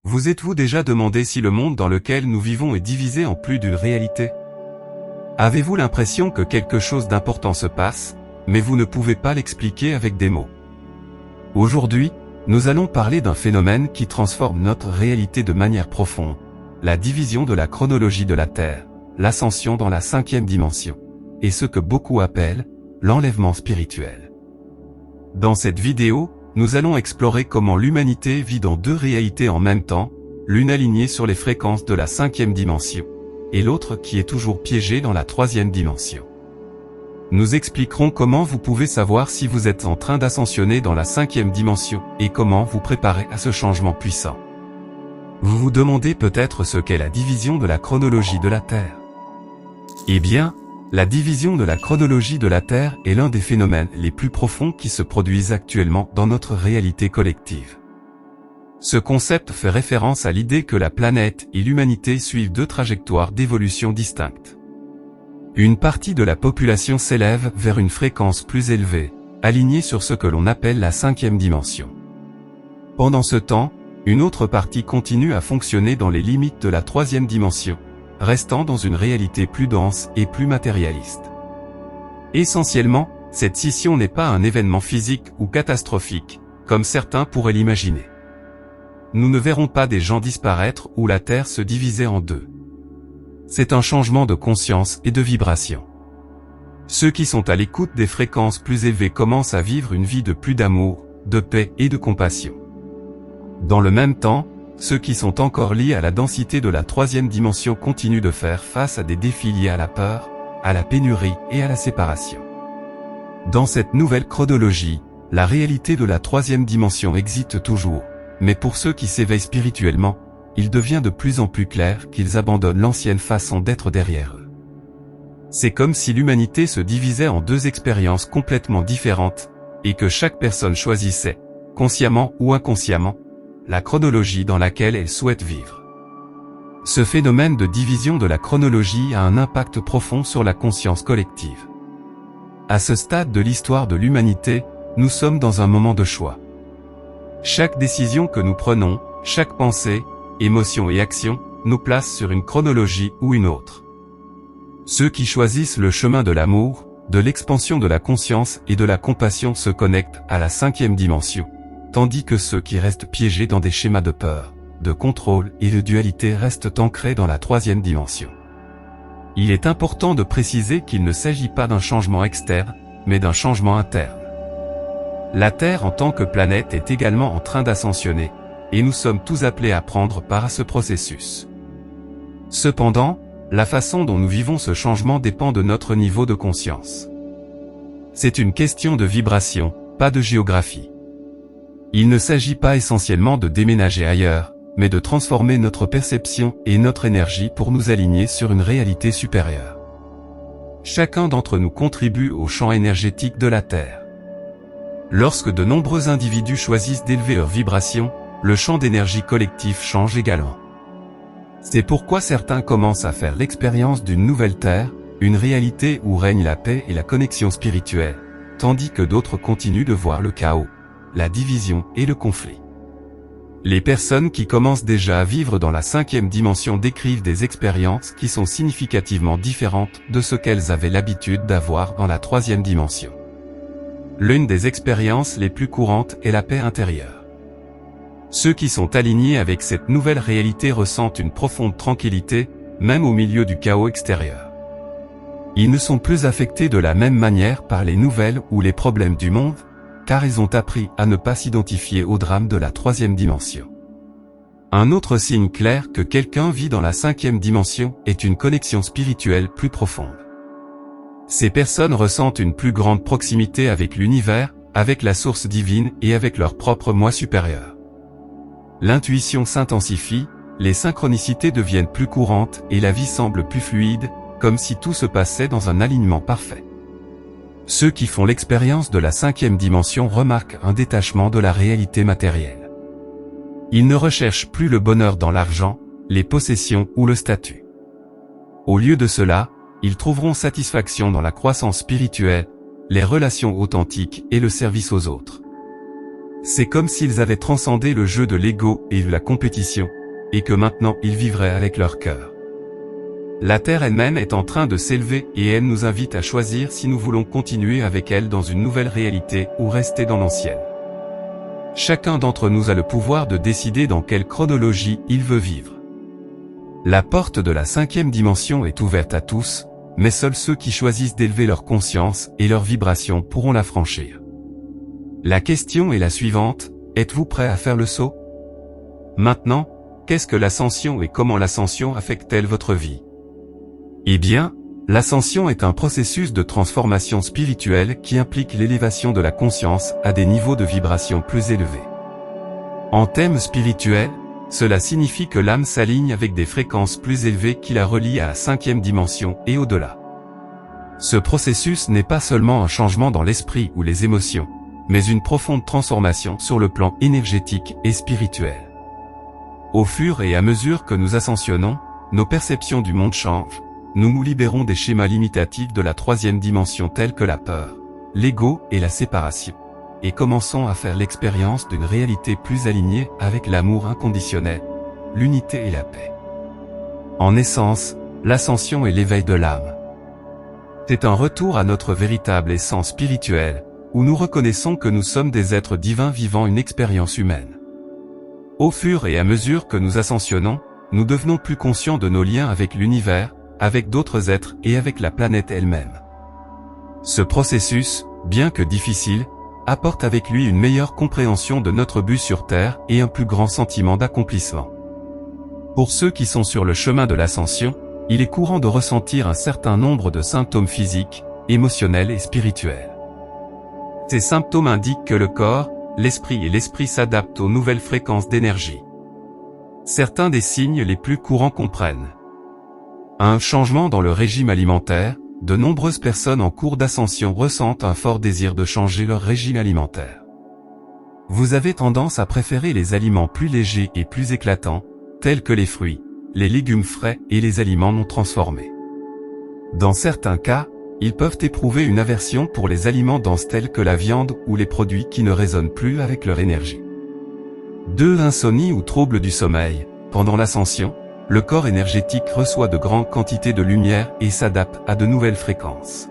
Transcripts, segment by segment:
Vous êtes-vous déjà demandé si le monde dans lequel nous vivons est divisé en plus d'une réalité? Avez-vous l'impression que quelque chose d'important se passe, mais vous ne pouvez pas l'expliquer avec des mots? Aujourd'hui, nous allons parler d'un phénomène qui transforme notre réalité de manière profonde, la division de la chronologie de la Terre, l'ascension dans la 5e dimension, et ce que beaucoup appellent l'enlèvement spirituel. Dans cette vidéo, nous allons explorer comment l'humanité vit dans deux réalités en même temps, l'une alignée sur les fréquences de la 5e dimension, et l'autre qui est toujours piégée dans la 3e dimension. Nous expliquerons comment vous pouvez savoir si vous êtes en train d'ascensionner dans la 5e dimension et comment vous préparer à ce changement puissant. Vous vous demandez peut-être ce qu'est la division de la chronologie de la Terre. Eh bien, la division de la chronologie de la Terre est l'un des phénomènes les plus profonds qui se produisent actuellement dans notre réalité collective. Ce concept fait référence à l'idée que la planète et l'humanité suivent deux trajectoires d'évolution distinctes. Une partie de la population s'élève vers une fréquence plus élevée, alignée sur ce que l'on appelle la 5e dimension. Pendant ce temps, une autre partie continue à fonctionner dans les limites de la 3e dimension, restant dans une réalité plus dense et plus matérialiste. Essentiellement, cette scission n'est pas un événement physique ou catastrophique, comme certains pourraient l'imaginer. Nous ne verrons pas des gens disparaître ou la Terre se diviser en deux. C'est un changement de conscience et de vibration. Ceux qui sont à l'écoute des fréquences plus élevées commencent à vivre une vie de plus d'amour, de paix et de compassion. Dans le même temps, ceux qui sont encore liés à la densité de la 3e dimension continuent de faire face à des défis liés à la peur, à la pénurie et à la séparation. Dans cette nouvelle chronologie, la réalité de la 3e dimension existe toujours, mais pour ceux qui s'éveillent spirituellement, il devient de plus en plus clair qu'ils abandonnent l'ancienne façon d'être derrière eux. C'est comme si l'humanité se divisait en deux expériences complètement différentes, et que chaque personne choisissait, consciemment ou inconsciemment, la chronologie dans laquelle elle souhaite vivre. Ce phénomène de division de la chronologie a un impact profond sur la conscience collective. À ce stade de l'histoire de l'humanité, nous sommes dans un moment de choix. Chaque décision que nous prenons, chaque pensée, émotion et action, nous place sur une chronologie ou une autre. Ceux qui choisissent le chemin de l'amour, de l'expansion de la conscience et de la compassion se connectent à la 5e dimension, tandis que ceux qui restent piégés dans des schémas de peur, de contrôle et de dualité restent ancrés dans la 3e dimension. Il est important de préciser qu'il ne s'agit pas d'un changement externe, mais d'un changement interne. La Terre en tant que planète est également en train d'ascensionner, et nous sommes tous appelés à prendre part à ce processus. Cependant, la façon dont nous vivons ce changement dépend de notre niveau de conscience. C'est une question de vibration, pas de géographie. Il ne s'agit pas essentiellement de déménager ailleurs, mais de transformer notre perception et notre énergie pour nous aligner sur une réalité supérieure. Chacun d'entre nous contribue au champ énergétique de la Terre. Lorsque de nombreux individus choisissent d'élever leur vibration, le champ d'énergie collectif change également. C'est pourquoi certains commencent à faire l'expérience d'une nouvelle Terre, une réalité où règne la paix et la connexion spirituelle, tandis que d'autres continuent de voir le chaos, la division et le conflit. Les personnes qui commencent déjà à vivre dans la 5e dimension décrivent des expériences qui sont significativement différentes de ce qu'elles avaient l'habitude d'avoir dans la 3e dimension. L'une des expériences les plus courantes est la paix intérieure. Ceux qui sont alignés avec cette nouvelle réalité ressentent une profonde tranquillité, même au milieu du chaos extérieur. Ils ne sont plus affectés de la même manière par les nouvelles ou les problèmes du monde, car ils ont appris à ne pas s'identifier au drame de la 3e dimension. Un autre signe clair que quelqu'un vit dans la 5e dimension est une connexion spirituelle plus profonde. Ces personnes ressentent une plus grande proximité avec l'univers, avec la source divine et avec leur propre moi supérieur. L'intuition s'intensifie, les synchronicités deviennent plus courantes et la vie semble plus fluide, comme si tout se passait dans un alignement parfait. Ceux qui font l'expérience de la 5e dimension remarquent un détachement de la réalité matérielle. Ils ne recherchent plus le bonheur dans l'argent, les possessions ou le statut. Au lieu de cela, ils trouveront satisfaction dans la croissance spirituelle, les relations authentiques et le service aux autres. C'est comme s'ils avaient transcendé le jeu de l'ego et de la compétition, et que maintenant ils vivraient avec leur cœur. La Terre elle-même est en train de s'élever et elle nous invite à choisir si nous voulons continuer avec elle dans une nouvelle réalité ou rester dans l'ancienne. Chacun d'entre nous a le pouvoir de décider dans quelle chronologie il veut vivre. La porte de la 5e dimension est ouverte à tous, mais seuls ceux qui choisissent d'élever leur conscience et leur vibration pourront la franchir. La question est la suivante, êtes-vous prêt à faire le saut? Maintenant, qu'est-ce que l'ascension et comment l'ascension affecte-t-elle votre vie? Eh bien, l'ascension est un processus de transformation spirituelle qui implique l'élévation de la conscience à des niveaux de vibration plus élevés. En thème spirituel, cela signifie que l'âme s'aligne avec des fréquences plus élevées qui la relient à la 5e dimension et au-delà. Ce processus n'est pas seulement un changement dans l'esprit ou les émotions, mais une profonde transformation sur le plan énergétique et spirituel. Au fur et à mesure que nous ascensionnons, nos perceptions du monde changent, nous nous libérons des schémas limitatifs de la 3e dimension tels que la peur, l'ego et la séparation, et commençons à faire l'expérience d'une réalité plus alignée avec l'amour inconditionnel, l'unité et la paix. En essence, l'ascension est l'éveil de l'âme. C'est un retour à notre véritable essence spirituelle, où nous reconnaissons que nous sommes des êtres divins vivant une expérience humaine. Au fur et à mesure que nous ascensionnons, nous devenons plus conscients de nos liens avec l'univers, avec d'autres êtres et avec la planète elle-même. Ce processus, bien que difficile, apporte avec lui une meilleure compréhension de notre but sur Terre et un plus grand sentiment d'accomplissement. Pour ceux qui sont sur le chemin de l'ascension, il est courant de ressentir un certain nombre de symptômes physiques, émotionnels et spirituels. Ces symptômes indiquent que le corps, l'esprit et l'esprit s'adaptent aux nouvelles fréquences d'énergie. Certains des signes les plus courants comprennent un changement dans le régime alimentaire. De nombreuses personnes en cours d'ascension ressentent un fort désir de changer leur régime alimentaire. Vous avez tendance à préférer les aliments plus légers et plus éclatants, tels que les fruits, les légumes frais et les aliments non transformés. Dans certains cas, ils peuvent éprouver une aversion pour les aliments denses tels que la viande ou les produits qui ne résonnent plus avec leur énergie. 2. Insomnie ou troubles du sommeil. Pendant l'ascension, le corps énergétique reçoit de grandes quantités de lumière et s'adapte à de nouvelles fréquences.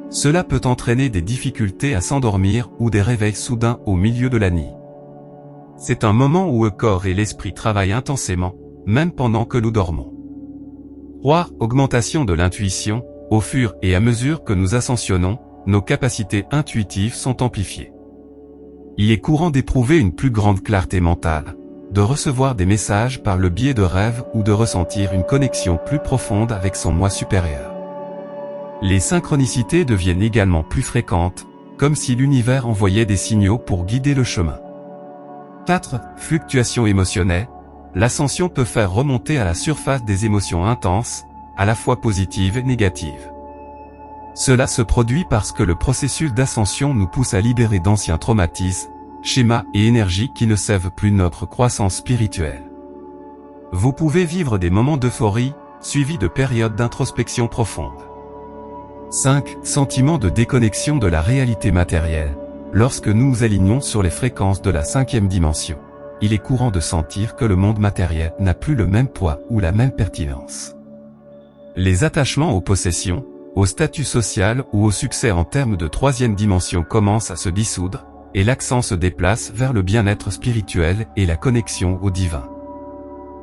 Cela peut entraîner des difficultés à s'endormir ou des réveils soudains au milieu de la nuit. C'est un moment où le corps et l'esprit travaillent intensément, même pendant que nous dormons. 3. Augmentation de l'intuition. Au fur et à mesure que nous ascensionnons, nos capacités intuitives sont amplifiées. Il est courant d'éprouver une plus grande clarté mentale, de recevoir des messages par le biais de rêves ou de ressentir une connexion plus profonde avec son moi supérieur. Les synchronicités deviennent également plus fréquentes, comme si l'univers envoyait des signaux pour guider le chemin. 4. Fluctuations émotionnelles. L'ascension peut faire remonter à la surface des émotions intenses, à la fois positives et négatives. Cela se produit parce que le processus d'ascension nous pousse à libérer d'anciens traumatismes, schémas et énergies qui ne servent plus notre croissance spirituelle. Vous pouvez vivre des moments d'euphorie, suivis de périodes d'introspection profonde. 5. Sentiment de déconnexion de la réalité matérielle. Lorsque nous nous alignons sur les fréquences de la 5e dimension, il est courant de sentir que le monde matériel n'a plus le même poids ou la même pertinence. Les attachements aux possessions, au statut social ou au succès en termes de 3e dimension commencent à se dissoudre, et l'accent se déplace vers le bien-être spirituel et la connexion au divin.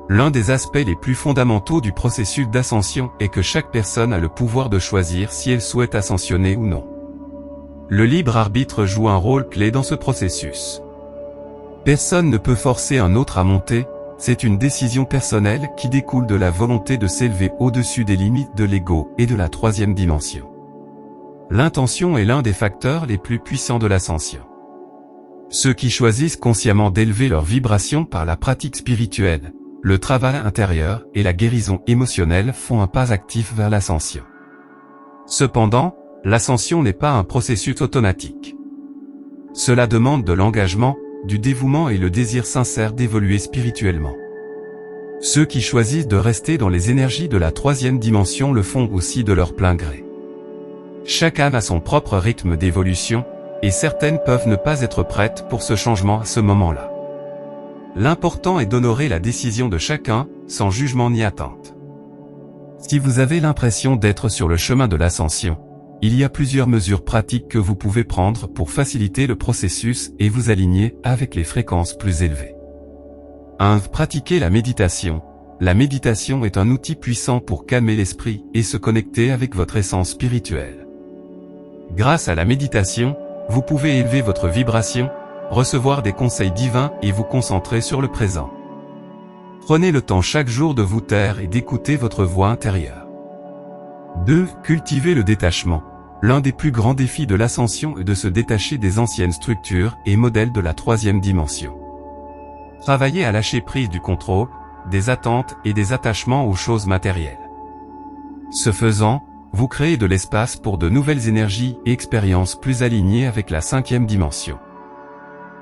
L'un des aspects les plus fondamentaux du processus d'ascension est que chaque personne a le pouvoir de choisir si elle souhaite ascensionner ou non. Le libre arbitre joue un rôle clé dans ce processus. Personne ne peut forcer un autre à monter, c'est une décision personnelle qui découle de la volonté de s'élever au-dessus des limites de l'ego et de la 3e dimension. L'intention est l'un des facteurs les plus puissants de l'ascension. Ceux qui choisissent consciemment d'élever leur vibration par la pratique spirituelle, le travail intérieur et la guérison émotionnelle font un pas actif vers l'ascension. Cependant, l'ascension n'est pas un processus automatique. Cela demande de l'engagement, du dévouement et le désir sincère d'évoluer spirituellement. Ceux qui choisissent de rester dans les énergies de la 3e dimension le font aussi de leur plein gré. Chaque âme a son propre rythme d'évolution, et certaines peuvent ne pas être prêtes pour ce changement à ce moment-là. L'important est d'honorer la décision de chacun, sans jugement ni attente. Si vous avez l'impression d'être sur le chemin de l'ascension, il y a plusieurs mesures pratiques que vous pouvez prendre pour faciliter le processus et vous aligner avec les fréquences plus élevées. 1. Pratiquez la méditation. La méditation est un outil puissant pour calmer l'esprit et se connecter avec votre essence spirituelle. Grâce à la méditation, vous pouvez élever votre vibration, recevoir des conseils divins et vous concentrer sur le présent. Prenez le temps chaque jour de vous taire et d'écouter votre voix intérieure. 2. Cultivez le détachement. L'un des plus grands défis de l'ascension est de se détacher des anciennes structures et modèles de la troisième dimension. Travaillez à lâcher prise du contrôle, des attentes et des attachements aux choses matérielles. Ce faisant, vous créez de l'espace pour de nouvelles énergies et expériences plus alignées avec la cinquième dimension.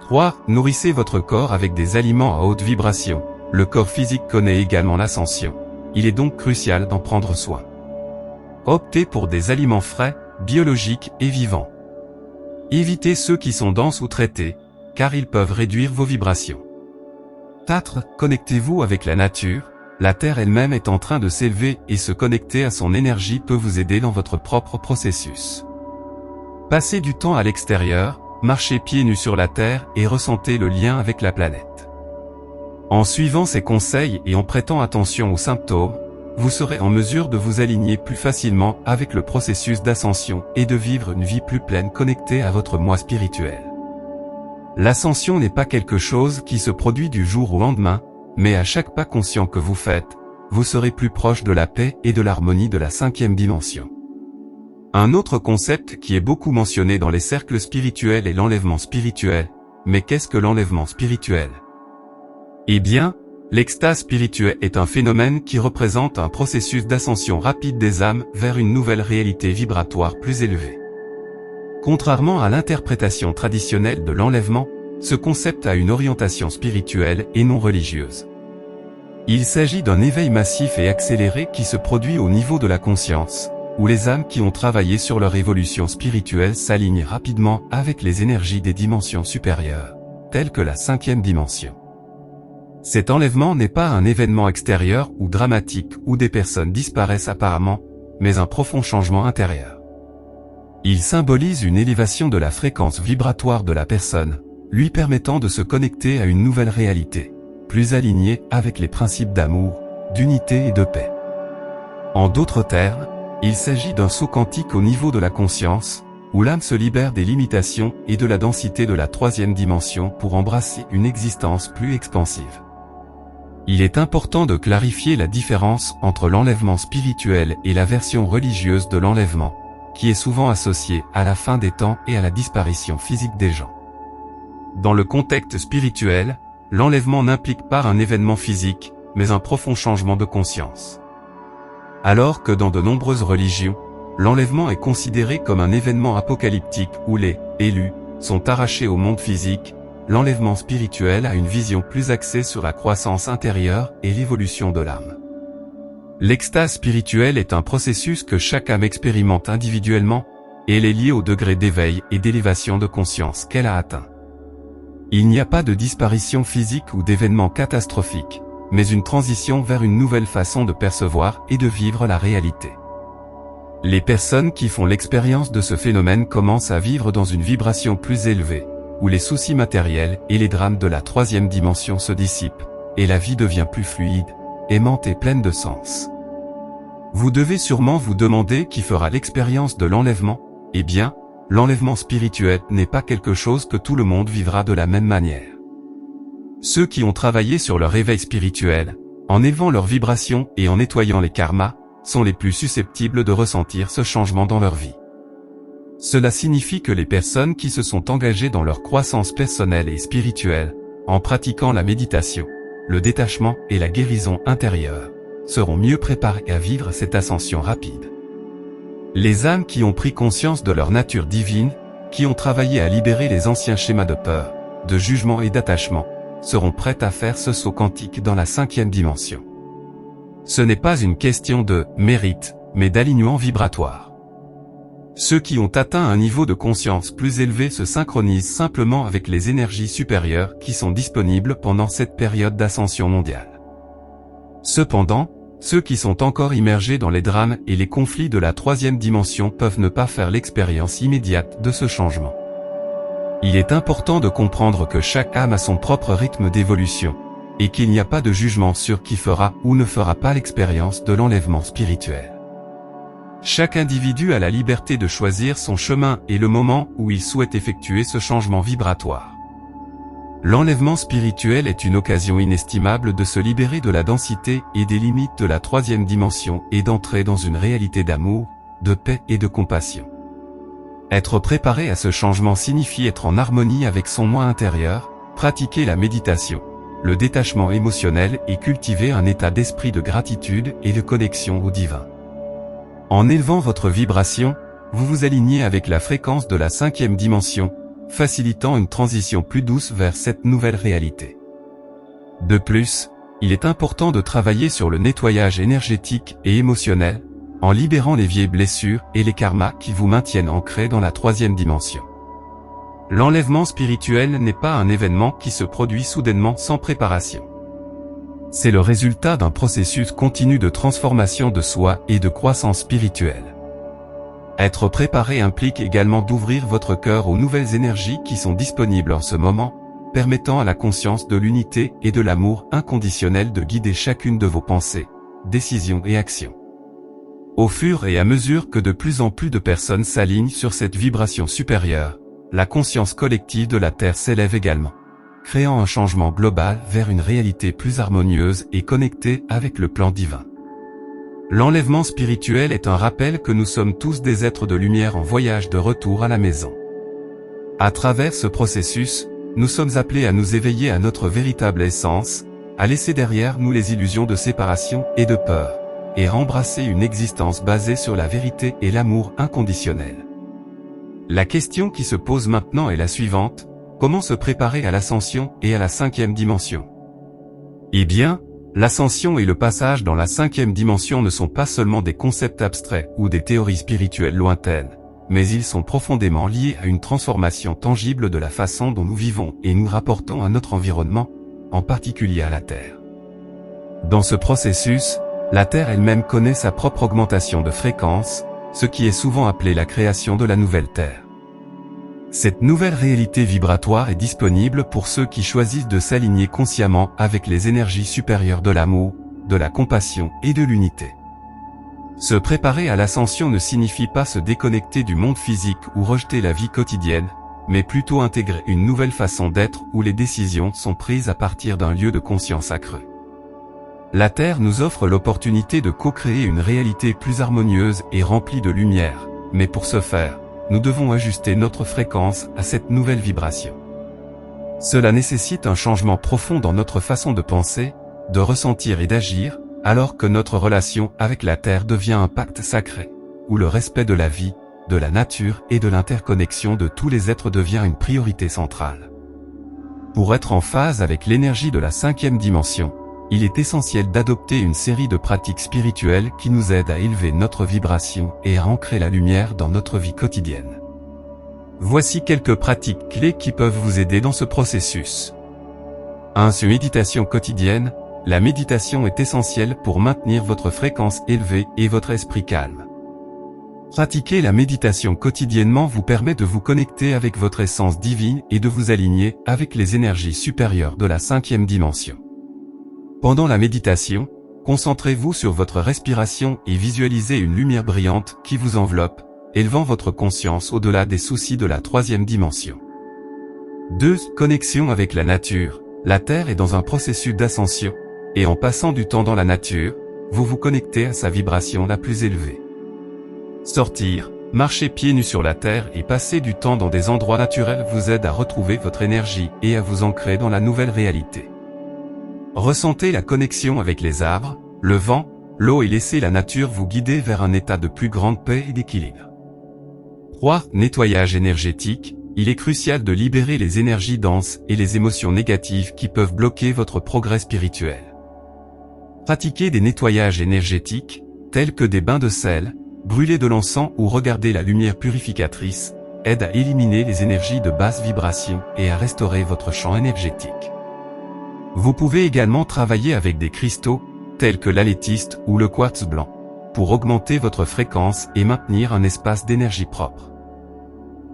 3. Nourrissez votre corps avec des aliments à haute vibration. Le corps physique connaît également l'ascension. Il est donc crucial d'en prendre soin. Optez pour des aliments frais, biologiques et vivants. Évitez ceux qui sont denses ou traités, car ils peuvent réduire vos vibrations. 4. Connectez-vous avec la nature. La Terre elle-même est en train de s'élever et se connecter à son énergie peut vous aider dans votre propre processus. Passez du temps à l'extérieur, marchez pieds nus sur la Terre et ressentez le lien avec la planète. En suivant ces conseils et en prêtant attention aux symptômes, vous serez en mesure de vous aligner plus facilement avec le processus d'ascension et de vivre une vie plus pleine connectée à votre moi spirituel. L'ascension n'est pas quelque chose qui se produit du jour au lendemain, mais à chaque pas conscient que vous faites, vous serez plus proche de la paix et de l'harmonie de la cinquième dimension. Un autre concept qui est beaucoup mentionné dans les cercles spirituels est l'enlèvement spirituel. Mais qu'est-ce que l'enlèvement spirituel? Eh bien, l'extase spirituelle est un phénomène qui représente un processus d'ascension rapide des âmes vers une nouvelle réalité vibratoire plus élevée. Contrairement à l'interprétation traditionnelle de l'enlèvement, ce concept a une orientation spirituelle et non religieuse. Il s'agit d'un éveil massif et accéléré qui se produit au niveau de la conscience, où les âmes qui ont travaillé sur leur évolution spirituelle s'alignent rapidement avec les énergies des dimensions supérieures, telles que la cinquième dimension. Cet enlèvement n'est pas un événement extérieur ou dramatique où des personnes disparaissent apparemment, mais un profond changement intérieur. Il symbolise une élévation de la fréquence vibratoire de la personne, lui permettant de se connecter à une nouvelle réalité, plus alignée avec les principes d'amour, d'unité et de paix. En d'autres termes, il s'agit d'un saut quantique au niveau de la conscience, où l'âme se libère des limitations et de la densité de la troisième dimension pour embrasser une existence plus expansive. Il est important de clarifier la différence entre l'enlèvement spirituel et la version religieuse de l'enlèvement, qui est souvent associée à la fin des temps et à la disparition physique des gens. Dans le contexte spirituel, l'enlèvement n'implique pas un événement physique, mais un profond changement de conscience. Alors que dans de nombreuses religions, l'enlèvement est considéré comme un événement apocalyptique où les « élus » sont arrachés au monde physique, l'enlèvement spirituel a une vision plus axée sur la croissance intérieure et l'évolution de l'âme. L'extase spirituelle est un processus que chaque âme expérimente individuellement, et elle est liée au degré d'éveil et d'élévation de conscience qu'elle a atteint. Il n'y a pas de disparition physique ou d'événement catastrophique, mais une transition vers une nouvelle façon de percevoir et de vivre la réalité. Les personnes qui font l'expérience de ce phénomène commencent à vivre dans une vibration plus élevée, où les soucis matériels et les drames de la troisième dimension se dissipent, et la vie devient plus fluide, aimante et pleine de sens. Vous devez sûrement vous demander qui fera l'expérience de l'enlèvement. Eh bien, l'enlèvement spirituel n'est pas quelque chose que tout le monde vivra de la même manière. Ceux qui ont travaillé sur leur éveil spirituel, en élevant leur vibration et en nettoyant les karmas, sont les plus susceptibles de ressentir ce changement dans leur vie. Cela signifie que les personnes qui se sont engagées dans leur croissance personnelle et spirituelle, en pratiquant la méditation, le détachement et la guérison intérieure, seront mieux préparés à vivre cette ascension rapide. Les âmes qui ont pris conscience de leur nature divine, qui ont travaillé à libérer les anciens schémas de peur, de jugement et d'attachement, seront prêtes à faire ce saut quantique dans la cinquième dimension. Ce n'est pas une question de mérite, mais d'alignement vibratoire. Ceux qui ont atteint un niveau de conscience plus élevé se synchronisent simplement avec les énergies supérieures qui sont disponibles pendant cette période d'ascension mondiale. Cependant, ceux qui sont encore immergés dans les drames et les conflits de la troisième dimension peuvent ne pas faire l'expérience immédiate de ce changement. Il est important de comprendre que chaque âme a son propre rythme d'évolution, et qu'il n'y a pas de jugement sur qui fera ou ne fera pas l'expérience de l'enlèvement spirituel. Chaque individu a la liberté de choisir son chemin et le moment où il souhaite effectuer ce changement vibratoire. L'enlèvement spirituel est une occasion inestimable de se libérer de la densité et des limites de la troisième dimension et d'entrer dans une réalité d'amour, de paix et de compassion. Être préparé à ce changement signifie être en harmonie avec son moi intérieur, pratiquer la méditation, le détachement émotionnel et cultiver un état d'esprit de gratitude et de connexion au divin. En élevant votre vibration, vous vous alignez avec la fréquence de la cinquième dimension, facilitant une transition plus douce vers cette nouvelle réalité. De plus, il est important de travailler sur le nettoyage énergétique et émotionnel, en libérant les vieilles blessures et les karmas qui vous maintiennent ancrés dans la troisième dimension. L'enlèvement spirituel n'est pas un événement qui se produit soudainement sans préparation. C'est le résultat d'un processus continu de transformation de soi et de croissance spirituelle. Être préparé implique également d'ouvrir votre cœur aux nouvelles énergies qui sont disponibles en ce moment, permettant à la conscience de l'unité et de l'amour inconditionnel de guider chacune de vos pensées, décisions et actions. Au fur et à mesure que de plus en plus de personnes s'alignent sur cette vibration supérieure, la conscience collective de la Terre s'élève également, créant un changement global vers une réalité plus harmonieuse et connectée avec le plan divin. L'enlèvement spirituel est un rappel que nous sommes tous des êtres de lumière en voyage de retour à la maison. À travers ce processus, nous sommes appelés à nous éveiller à notre véritable essence, à laisser derrière nous les illusions de séparation et de peur, et à embrasser une existence basée sur la vérité et l'amour inconditionnel. La question qui se pose maintenant est la suivante: comment se préparer à l'ascension et à la cinquième dimension? Eh bien, l'ascension et le passage dans la cinquième dimension ne sont pas seulement des concepts abstraits ou des théories spirituelles lointaines, mais ils sont profondément liés à une transformation tangible de la façon dont nous vivons et nous rapportons à notre environnement, en particulier à la Terre. Dans ce processus, la Terre elle-même connaît sa propre augmentation de fréquence, ce qui est souvent appelé la création de la nouvelle Terre. Cette nouvelle réalité vibratoire est disponible pour ceux qui choisissent de s'aligner consciemment avec les énergies supérieures de l'amour, de la compassion et de l'unité. Se préparer à l'ascension ne signifie pas se déconnecter du monde physique ou rejeter la vie quotidienne, mais plutôt intégrer une nouvelle façon d'être où les décisions sont prises à partir d'un lieu de conscience accru. La Terre nous offre l'opportunité de co-créer une réalité plus harmonieuse et remplie de lumière, mais pour ce faire, nous devons ajuster notre fréquence à cette nouvelle vibration. Cela nécessite un changement profond dans notre façon de penser, de ressentir et d'agir, alors que notre relation avec la Terre devient un pacte sacré, où le respect de la vie, de la nature et de l'interconnexion de tous les êtres devient une priorité centrale. Pour être en phase avec l'énergie de la cinquième dimension, il est essentiel d'adopter une série de pratiques spirituelles qui nous aident à élever notre vibration et à ancrer la lumière dans notre vie quotidienne. Voici quelques pratiques clés qui peuvent vous aider dans ce processus. 1. Méditation quotidienne. La méditation est essentielle pour maintenir votre fréquence élevée et votre esprit calme. Pratiquer la méditation quotidiennement vous permet de vous connecter avec votre essence divine et de vous aligner avec les énergies supérieures de la cinquième dimension. Pendant la méditation, concentrez-vous sur votre respiration et visualisez une lumière brillante qui vous enveloppe, élevant votre conscience au-delà des soucis de la troisième dimension. 2. Connexion avec la nature. La Terre est dans un processus d'ascension, et en passant du temps dans la nature, vous vous connectez à sa vibration la plus élevée. Sortir, marcher pieds nus sur la Terre et passer du temps dans des endroits naturels vous aide à retrouver votre énergie et à vous ancrer dans la nouvelle réalité. Ressentez la connexion avec les arbres, le vent, l'eau et laissez la nature vous guider vers un état de plus grande paix et d'équilibre. 3. Nettoyage énergétique. Il est crucial de libérer les énergies denses et les émotions négatives qui peuvent bloquer votre progrès spirituel. Pratiquez des nettoyages énergétiques, tels que des bains de sel, brûler de l'encens ou regarder la lumière purificatrice aide à éliminer les énergies de basse vibration et à restaurer votre champ énergétique. Vous pouvez également travailler avec des cristaux, tels que l'améthyste ou le quartz blanc, pour augmenter votre fréquence et maintenir un espace d'énergie propre.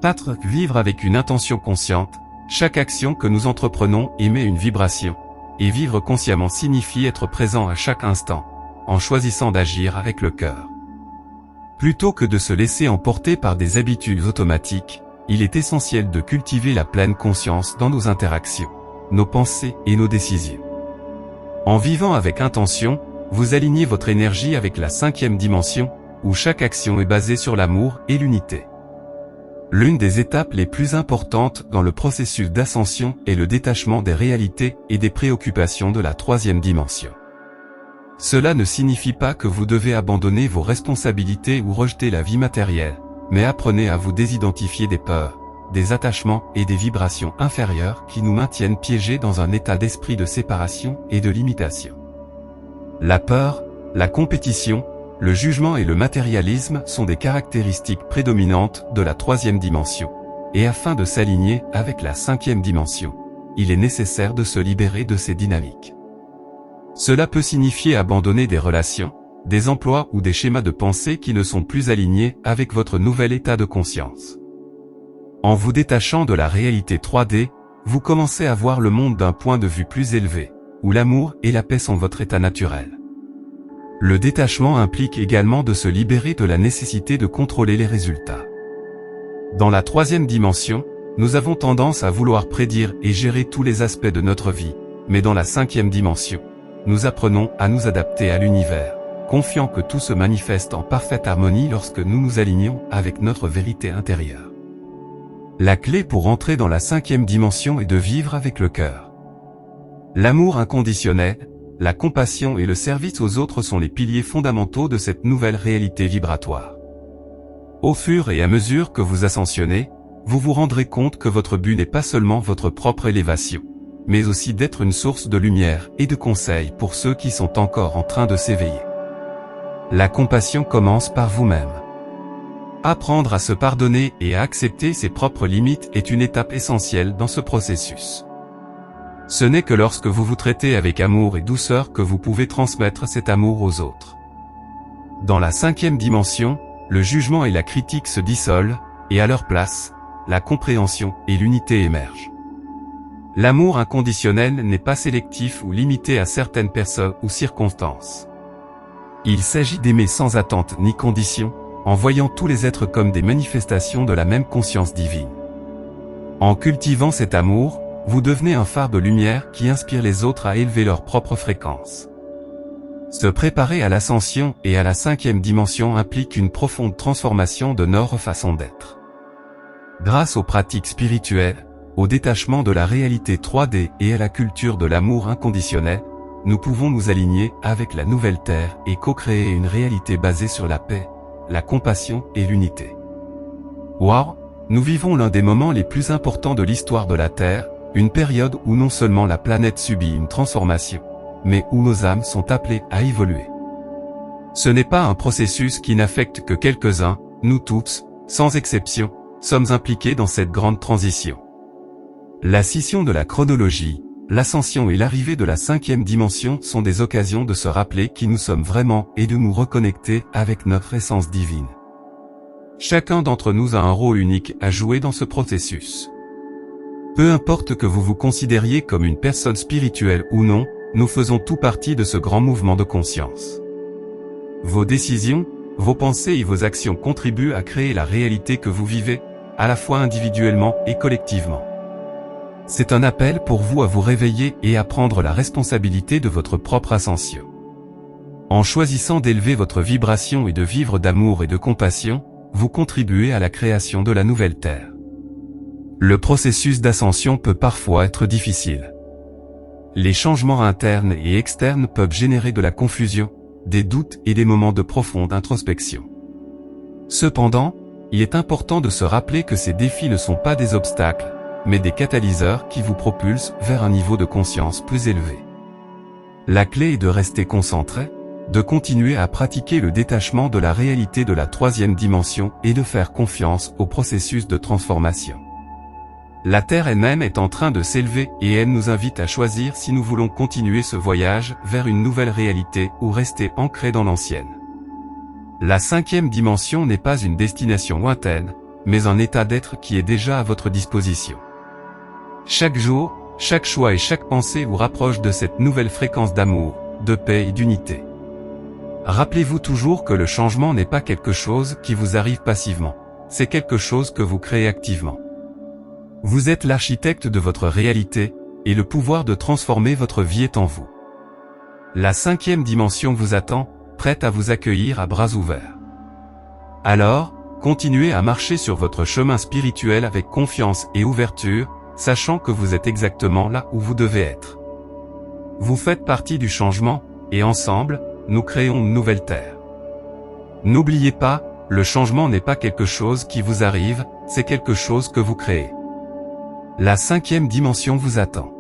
4. Vivre avec une intention consciente. Chaque action que nous entreprenons émet une vibration, et vivre consciemment signifie être présent à chaque instant, en choisissant d'agir avec le cœur. Plutôt que de se laisser emporter par des habitudes automatiques, il est essentiel de cultiver la pleine conscience dans nos interactions, nos pensées et nos décisions. En vivant avec intention, vous alignez votre énergie avec la 5e dimension, où chaque action est basée sur l'amour et l'unité. L'une des étapes les plus importantes dans le processus d'ascension est le détachement des réalités et des préoccupations de la 3e dimension. Cela ne signifie pas que vous devez abandonner vos responsabilités ou rejeter la vie matérielle, mais apprenez à vous désidentifier des peurs, des attachements et des vibrations inférieures qui nous maintiennent piégés dans un état d'esprit de séparation et de limitation. La peur, la compétition, le jugement et le matérialisme sont des caractéristiques prédominantes de la 3e dimension, et afin de s'aligner avec la 5e dimension, il est nécessaire de se libérer de ces dynamiques. Cela peut signifier abandonner des relations, des emplois ou des schémas de pensée qui ne sont plus alignés avec votre nouvel état de conscience. En vous détachant de la réalité 3D, vous commencez à voir le monde d'un point de vue plus élevé, où l'amour et la paix sont votre état naturel. Le détachement implique également de se libérer de la nécessité de contrôler les résultats. Dans la 3e dimension, nous avons tendance à vouloir prédire et gérer tous les aspects de notre vie, mais dans la 5e dimension, nous apprenons à nous adapter à l'univers, confiant que tout se manifeste en parfaite harmonie lorsque nous nous alignons avec notre vérité intérieure. La clé pour entrer dans la 5e dimension est de vivre avec le cœur. L'amour inconditionnel, la compassion et le service aux autres sont les piliers fondamentaux de cette nouvelle réalité vibratoire. Au fur et à mesure que vous ascensionnez, vous vous rendrez compte que votre but n'est pas seulement votre propre élévation, mais aussi d'être une source de lumière et de conseils pour ceux qui sont encore en train de s'éveiller. La compassion commence par vous-même. Apprendre à se pardonner et à accepter ses propres limites est une étape essentielle dans ce processus. Ce n'est que lorsque vous vous traitez avec amour et douceur que vous pouvez transmettre cet amour aux autres. Dans la 5e dimension, le jugement et la critique se dissolvent, et à leur place, la compréhension et l'unité émergent. L'amour inconditionnel n'est pas sélectif ou limité à certaines personnes ou circonstances. Il s'agit d'aimer sans attente ni condition, en voyant tous les êtres comme des manifestations de la même conscience divine. En cultivant cet amour, vous devenez un phare de lumière qui inspire les autres à élever leur propre fréquence. Se préparer à l'ascension et à la 5e dimension implique une profonde transformation de notre façon d'être. Grâce aux pratiques spirituelles, au détachement de la réalité 3D et à la culture de l'amour inconditionnel, nous pouvons nous aligner avec la nouvelle Terre et co-créer une réalité basée sur la paix, la compassion et l'unité. Wow! Nous vivons l'un des moments les plus importants de l'histoire de la Terre, une période où non seulement la planète subit une transformation, mais où nos âmes sont appelées à évoluer. Ce n'est pas un processus qui n'affecte que quelques-uns, nous tous, sans exception, sommes impliqués dans cette grande transition. La scission de la chronologie, l'ascension et l'arrivée de la 5e dimension sont des occasions de se rappeler qui nous sommes vraiment et de nous reconnecter avec notre essence divine. Chacun d'entre nous a un rôle unique à jouer dans ce processus. Peu importe que vous vous considériez comme une personne spirituelle ou non, nous faisons tout partie de ce grand mouvement de conscience. Vos décisions, vos pensées et vos actions contribuent à créer la réalité que vous vivez, à la fois individuellement et collectivement. C'est un appel pour vous à vous réveiller et à prendre la responsabilité de votre propre ascension. En choisissant d'élever votre vibration et de vivre d'amour et de compassion, vous contribuez à la création de la nouvelle Terre. Le processus d'ascension peut parfois être difficile. Les changements internes et externes peuvent générer de la confusion, des doutes et des moments de profonde introspection. Cependant, il est important de se rappeler que ces défis ne sont pas des obstacles, mais des catalyseurs qui vous propulsent vers un niveau de conscience plus élevé. La clé est de rester concentré, de continuer à pratiquer le détachement de la réalité de la troisième dimension et de faire confiance au processus de transformation. La Terre elle-même est en train de s'élever et elle nous invite à choisir si nous voulons continuer ce voyage vers une nouvelle réalité ou rester ancrés dans l'ancienne. La cinquième dimension n'est pas une destination lointaine, mais un état d'être qui est déjà à votre disposition. Chaque jour, chaque choix et chaque pensée vous rapproche de cette nouvelle fréquence d'amour, de paix et d'unité. Rappelez-vous toujours que le changement n'est pas quelque chose qui vous arrive passivement, c'est quelque chose que vous créez activement. Vous êtes l'architecte de votre réalité, et le pouvoir de transformer votre vie est en vous. La cinquième dimension vous attend, prête à vous accueillir à bras ouverts. Alors, continuez à marcher sur votre chemin spirituel avec confiance et ouverture, sachant que vous êtes exactement là où vous devez être. Vous faites partie du changement, et ensemble, nous créons une nouvelle terre. N'oubliez pas, le changement n'est pas quelque chose qui vous arrive, c'est quelque chose que vous créez. La cinquième dimension vous attend.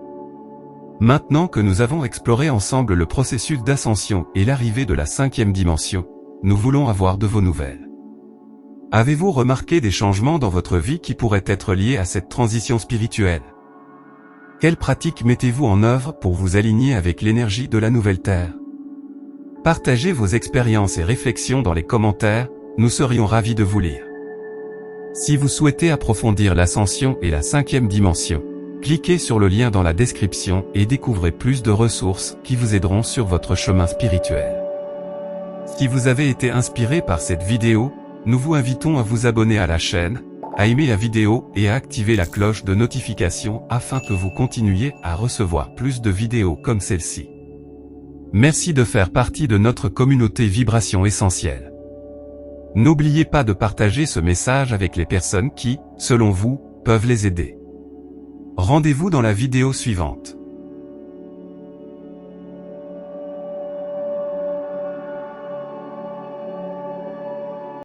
Maintenant que nous avons exploré ensemble le processus d'ascension et l'arrivée de la cinquième dimension, nous voulons avoir de vos nouvelles. Avez-vous remarqué des changements dans votre vie qui pourraient être liés à cette transition spirituelle? Quelles pratiques mettez-vous en œuvre pour vous aligner avec l'énergie de la nouvelle Terre? Partagez vos expériences et réflexions dans les commentaires, nous serions ravis de vous lire. Si vous souhaitez approfondir l'ascension et la cinquième dimension, cliquez sur le lien dans la description et découvrez plus de ressources qui vous aideront sur votre chemin spirituel. Si vous avez été inspiré par cette vidéo, nous vous invitons à vous abonner à la chaîne, à aimer la vidéo et à activer la cloche de notification afin que vous continuiez à recevoir plus de vidéos comme celle-ci. Merci de faire partie de notre communauté Vibration Essentielle. N'oubliez pas de partager ce message avec les personnes qui, selon vous, peuvent les aider. Rendez-vous dans la vidéo suivante.